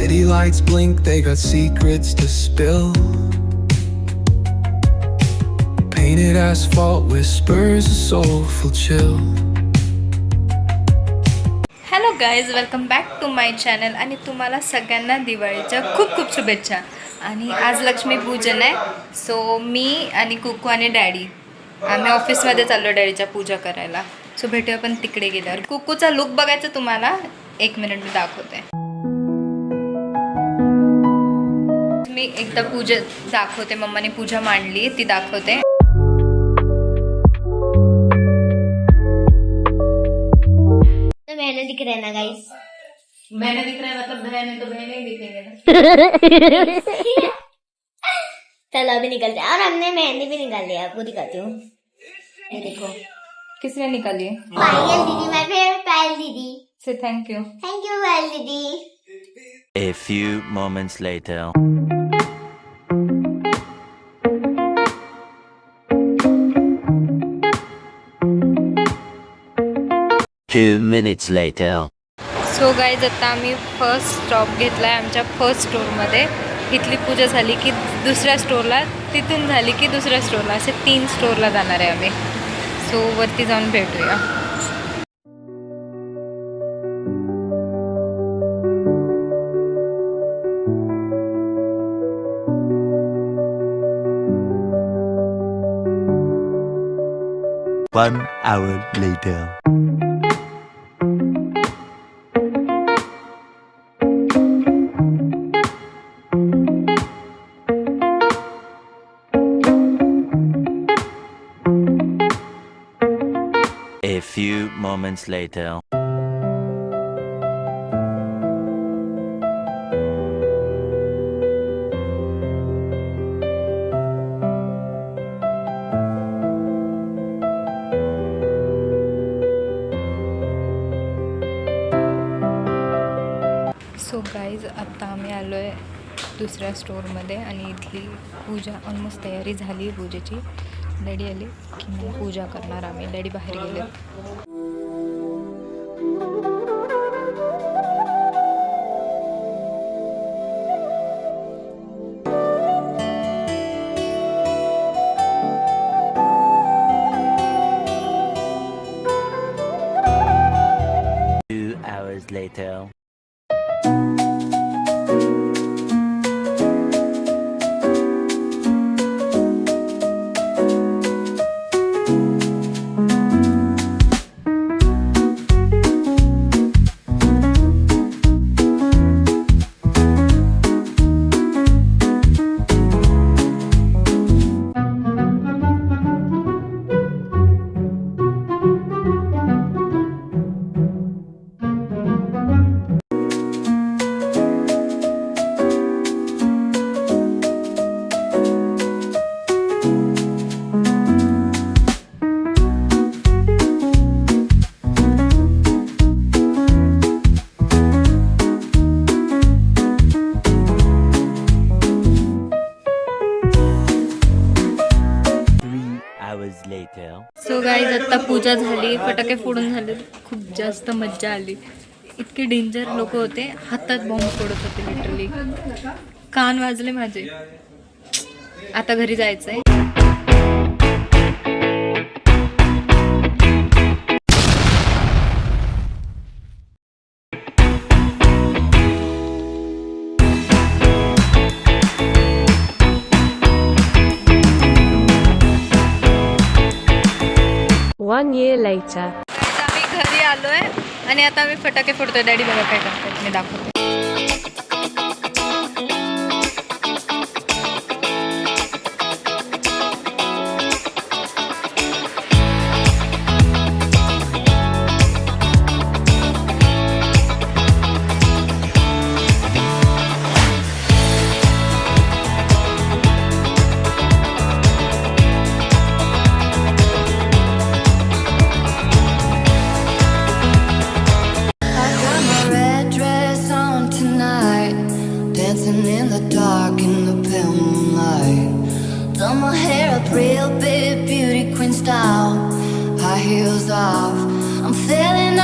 City lights blink, they got secrets to spill. Painted asphalt whispers a soulful chill. Hello guys, welcome back to my channel. आणि तुम्हाला सगळ्यांना दिवाळीच्या खूप खूप शुभेच्छा. आणि आज लक्ष्मीपूजन आहे, सो मी आणि कुकू आणि डॅडी आम्ही ऑफिसमध्ये चाललो डॅडीच्या पूजा करायला. सो भेटूया आपण तिकडे गेल्यावर. कुकूचा लुक बघायचा तुम्हाला, 1 मिनिट मी दाखवते. मी एकदा पूजा दाखवते, मम्माने पूजा मांडली ती दाखवते. मैंने दिख रहा है ना गाइस, मैंने दिख रहा है मतलब बहन है तो बहन ही दिखेंगे ना. चलो अभी निकलते हैं. और हमने मेहंदी भी निकाल लिया, आपको दिखाती हूँ. ये देखो, किसने निकाली है? पायल दीदी, माय फेवरेट पायल दीदी. से थैंक यू. थैंक यू पायल दीदी. A few moments later. Two minutes later. So guys, आता आम्ही फर्स्ट स्टॉप घेतला आहे आमच्या फर्स्ट स्टोअरमध्ये. इथली पूजा झाली की दुसऱ्या स्टोअरला, तिथून झाली की दुसऱ्या स्टोअरला, असे 3 स्टोअरला जाणार आहे आम्ही. सो वरती जाऊन भेटूया. One hour later. A few moments later. So guys, आत्ता आम्ही आलो आहे दुसऱ्या स्टोअरमध्ये आणि इथली पूजा ऑलमोस्ट तयारी झाली आहे पूजेची. डॅडी आले की मग पूजा करणार आम्ही. डॅडी बाहेर गेले. Two hours later. So guys, आत्ता पूजा झाली, फटाके फोडून झाले, खूप जास्त मज्जा आली. इतके डेंजर लोक होते, हातात बॉम्ब फोडत होते लिटरली. कान वाजले माझे. आता घरी जायचंय. One year later. आता आम्ही घरी आलोय आणि आता आम्ही फटाके फोडतोय. डॅडी बघा काय करतात, मी दाखवते. real big beauty queen style, high heels off. I'm feeling